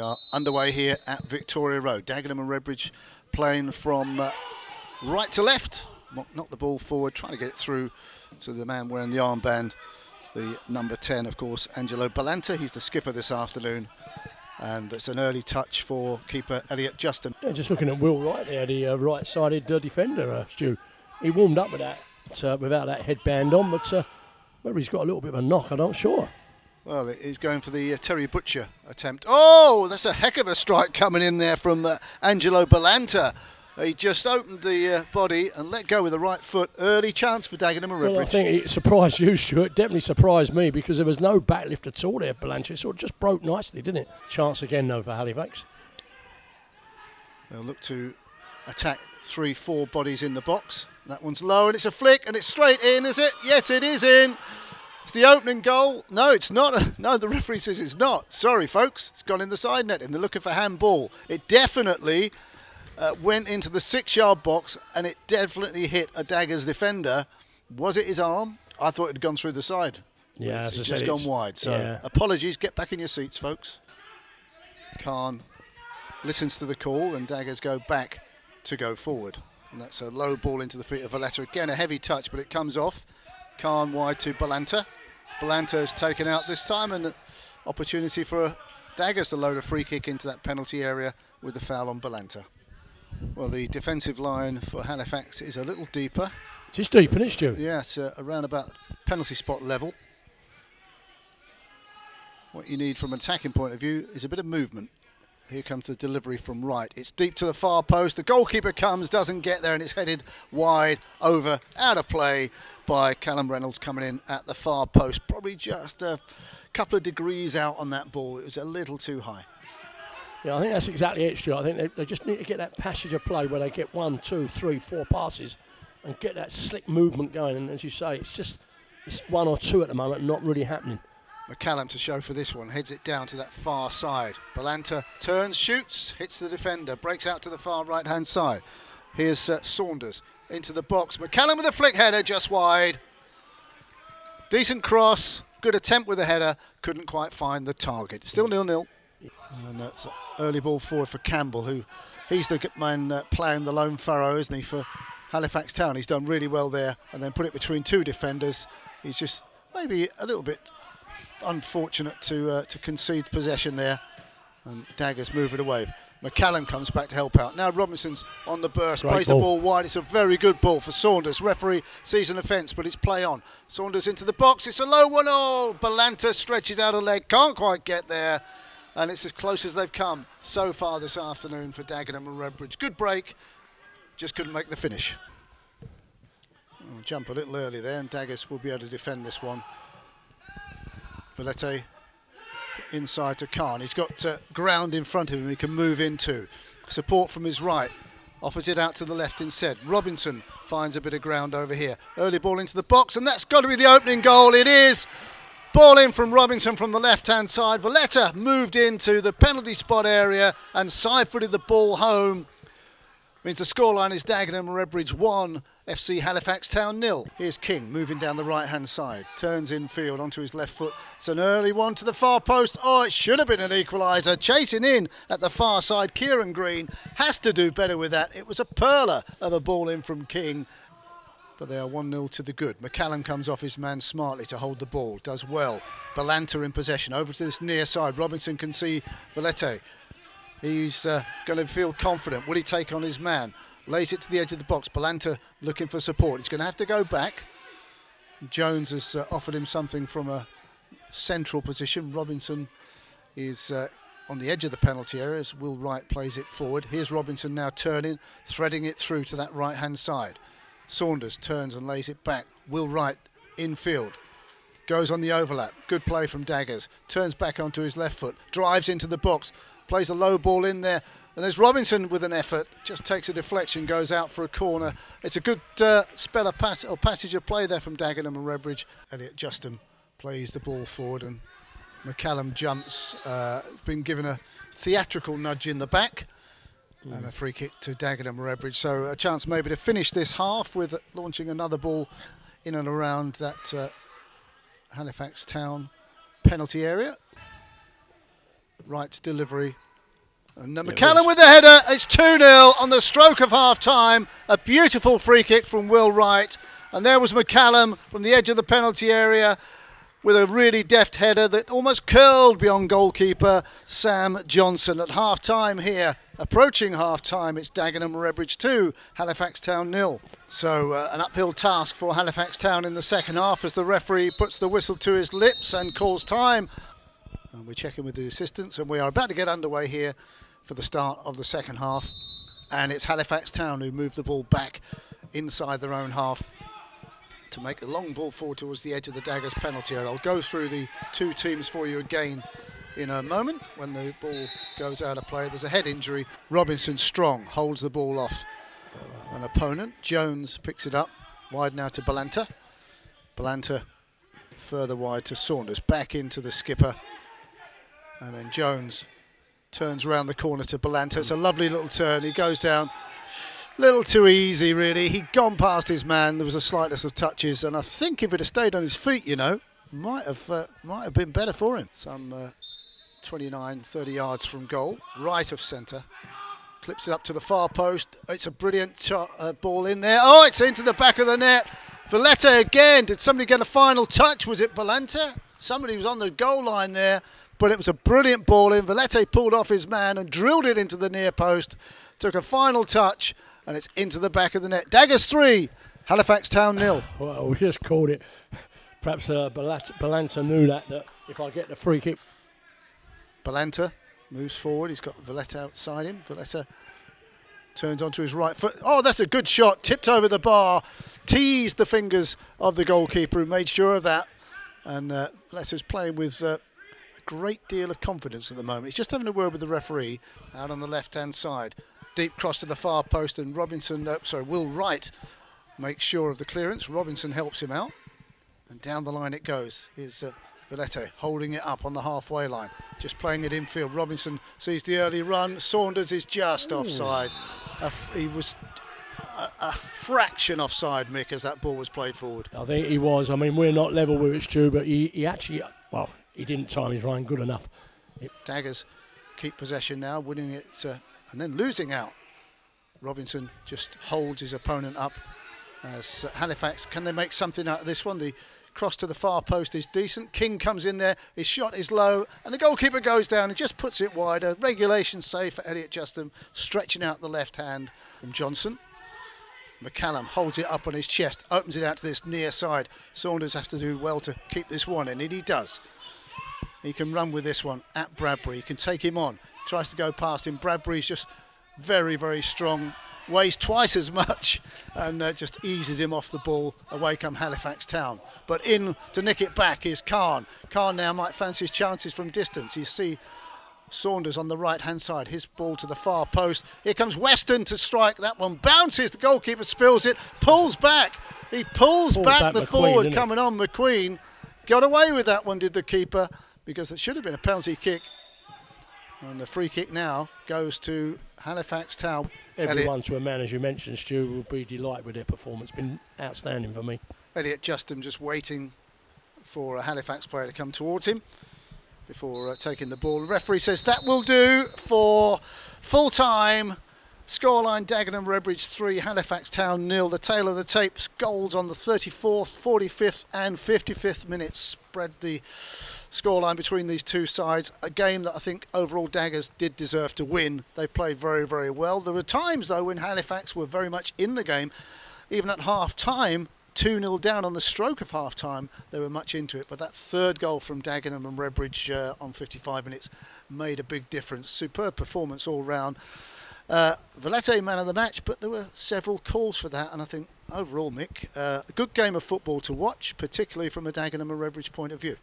are underway here at Victoria Road. Dagenham and Redbridge playing from right to left. Knock the ball forward, trying to get it through to the man wearing the armband, the number 10, of course, Angelo Balanta. He's the skipper this afternoon. And it's an early touch for keeper Elliot Justin. Yeah, just looking at Will Wright there, the right-sided defender, Stu. He warmed up with that without that headband on, but whether he's got a little bit of a knock, I'm not sure. Well, he's going for the Terry Butcher attempt. Oh, that's a heck of a strike coming in there from Angelo Balanta. He just opened the body and let go with the right foot. Early chance for Dagenham and Redbridge. Well, I think it surprised you, Stuart. Definitely surprised me because there was no back lift at all there, Balanta. It sort of just broke nicely, didn't it? Chance again, though, for Halifax. They'll look to attack 3-4 bodies in the box. That one's low and it's a flick and it's straight in, is it? Yes, it is in. It's the opening goal. No, it's not. No, the referee says it's not. Sorry, folks. It's gone in the side net and they're looking for handball. It definitely went into the 6-yard box and it definitely hit a Daggers defender. Was it his arm? I thought it had gone through the side. Yeah, it's just gone wide. So apologies. Get back in your seats, folks. Khan listens to the call and Daggers go back to go forward. And that's a low ball into the feet of Valletta. Again, a heavy touch, but it comes off. Khan wide to Balanta. Balanta is taken out this time and an opportunity for Daggers to load a free kick into that penalty area with the foul on Balanta. Well, the defensive line for Halifax is a little deeper. It is deep, isn't it, Stu? Yeah, it's around about penalty spot level. What you need from an attacking point of view is a bit of movement. Here comes the delivery from right. It's deep to the far post. The goalkeeper comes, doesn't get there, and it's headed wide over, out of play by Callum Reynolds coming in at the far post. Probably just a couple of degrees out on that ball. It was a little too high. Yeah, I think that's exactly it, Stuart. I think they just need to get that passage of play where they get 1, 2, 3, 4 passes and get that slick movement going. And as you say, it's 1 or 2 at the moment, not really happening. McCallum to show for this one, heads it down to that far side. Balanta turns, shoots, hits the defender, breaks out to the far right-hand side. Here's Saunders into the box. McCallum with a flick header just wide. Decent cross, good attempt with a header, couldn't quite find the target. Still 0-0. And that's an early ball forward for Campbell, who he's the man playing the lone furrow, isn't he, for Halifax Town. He's done really well there and then put it between 2 defenders. He's just maybe a little bit unfortunate to concede possession there, and Daggers move it away. McCallum comes back to help out. Now Robinson's on the burst, plays the ball wide. It's a very good ball for Saunders. Referee sees an offence, but it's play on. Saunders into the box. It's a low one. Oh, Balanta stretches out a leg, can't quite get there, and it's as close as they've come so far this afternoon for Dagenham and Redbridge. Good break, just couldn't make the finish. Jump a little early there, and Daggers will be able to defend this one. Valletta inside to Khan. He's got ground in front of him he can move into. Support from his right. Offers it out to the left instead. Robinson finds a bit of ground over here. Early ball into the box, and that's got to be the opening goal. It is. Ball in from Robinson from the left-hand side. Valletta moved into the penalty spot area and side-footed the ball home. Means the scoreline is Dagenham and Redbridge 1, FC Halifax Town 0. Here's King moving down the right-hand side. Turns infield onto his left foot. It's an early one to the far post. Oh, it should have been an equaliser. Chasing in at the far side, Kieran Green has to do better with that. It was a perler of a ball in from King. But they are 1-0 to the good. McCallum comes off his man smartly to hold the ball. Does well. Balanta in possession. Over to this near side. Robinson can see Valletta. He's going to feel confident. Will he take on his man? Lays it to the edge of the box. Balanta looking for support. He's going to have to go back. Jones has offered him something from a central position. Robinson is on the edge of the penalty area as Will Wright plays it forward. Here's Robinson now turning, threading it through to that right-hand side. Saunders turns and lays it back. Will Wright infield. Goes on the overlap. Good play from Daggers. Turns back onto his left foot. Drives into the box. Plays a low ball in there. And there's Robinson with an effort. Just takes a deflection. Goes out for a corner. It's a good spell of passage of play there from Dagenham and Redbridge. Elliot Justin plays the ball forward. And McCallum jumps. Been given a theatrical nudge in the back. And a free kick to Dagenham and Redbridge. So a chance maybe to finish this half with launching another ball in and around that Halifax Town penalty area. Wright's delivery And McCallum with the header. It's 2-0 on the stroke of half-time. A beautiful free kick from Will Wright. And there was McCallum from the edge of the penalty area with a really deft header that almost curled beyond goalkeeper Sam Johnson at half-time here. Approaching half-time, it's Dagenham Redbridge 2, Halifax Town 0. So an uphill task for Halifax Town in the second half as the referee puts the whistle to his lips and calls time. And we're checking with the assistants, and we are about to get underway here for the start of the second half. And it's Halifax Town who move the ball back inside their own half to make a long ball forward towards the edge of the Daggers penalty area. I'll go through the two teams for you again in a moment when the ball goes out of play. There's a head injury. Robinson strong holds the ball off an opponent. Jones picks it up wide now to Balanta. Balanta further wide to Saunders, back into the skipper, and then Jones turns around the corner to Balanta. It's a lovely little turn. He goes down a little too easy, really. He'd gone past his man. There was a slightness of touches, and I think if it had stayed on his feet, you know, might have been better for him. Some 29, 30 yards from goal, right of centre. Clips it up to the far post. It's a brilliant ball in there. Oh, it's into the back of the net. Valletta again. Did somebody get a final touch? Was it Balanta? Somebody was on the goal line there, but it was a brilliant ball in. Valletta pulled off his man and drilled it into the near post. Took a final touch, and it's into the back of the net. Daggers 3, Halifax Town 0. Well, we just called it. Perhaps Balanta knew that if I get the free kick. Balanta moves forward. He's got Valletta outside him. Valletta turns onto his right foot. Oh, that's a good shot. Tipped over the bar. Teased the fingers of the goalkeeper who made sure of that. And Valletta's playing with a great deal of confidence at the moment. He's just having a word with the referee out on the left-hand side. Deep cross to the far post, and Will Wright makes sure of the clearance. Robinson helps him out. And down the line it goes. Here's Valletta holding it up on the halfway line, just playing it infield. Robinson sees the early run. Saunders is just offside. He was a fraction offside, Mick, as that ball was played forward. I think he was. I mean, we're not level with it, Stu, but he actually, well, he didn't time his run good enough. Daggers keep possession now, winning it and then losing out. Robinson just holds his opponent up. As Halifax, can they make something out of this one? The cross to the far post is decent. King comes in there, his shot is low, and the goalkeeper goes down and just puts it wider. Regulation save for Elliot Justin, stretching out the left hand from Johnson. McCallum holds it up on his chest, opens it out to this near side. Saunders has to do well to keep this one in, and he does. He can run with this one at Bradbury. He can take him on, tries to go past him. Bradbury's just very, very strong. Weighs twice as much and just eases him off the ball. Away come Halifax Town. But in to nick it back is Khan. Khan now might fancy his chances from distance. You see Saunders on the right-hand side. His ball to the far post. Here comes Weston to strike. That one bounces. The goalkeeper spills it. Pulls back. He pulls back the McQueen, forward coming on. McQueen got away with that one, did the keeper, because it should have been a penalty kick. And the free kick now goes to Halifax Town. Everyone, to a man, as you mentioned, Stu, will be delighted with their performance. Been outstanding for me. Elliot Justin just waiting for a Halifax player to come towards him before taking the ball. The referee says that will do for full time. Scoreline: Dagenham Redbridge 3, Halifax Town 0. The tail of the tapes, goals on the 34th, 45th and 55th minutes spread the scoreline between these two sides. A game that I think overall Daggers did deserve to win. They played very, very well. There were times, though, when Halifax were very much in the game. Even at half-time, 2-0 down on the stroke of half-time, they were much into it. But that third goal from Dagenham and Redbridge on 55 minutes made a big difference. Superb performance all round. Valletta man of the match, but there were several calls for that, and I think overall, Mick, a good game of football to watch, particularly from a Dagenham and Redbridge point of view.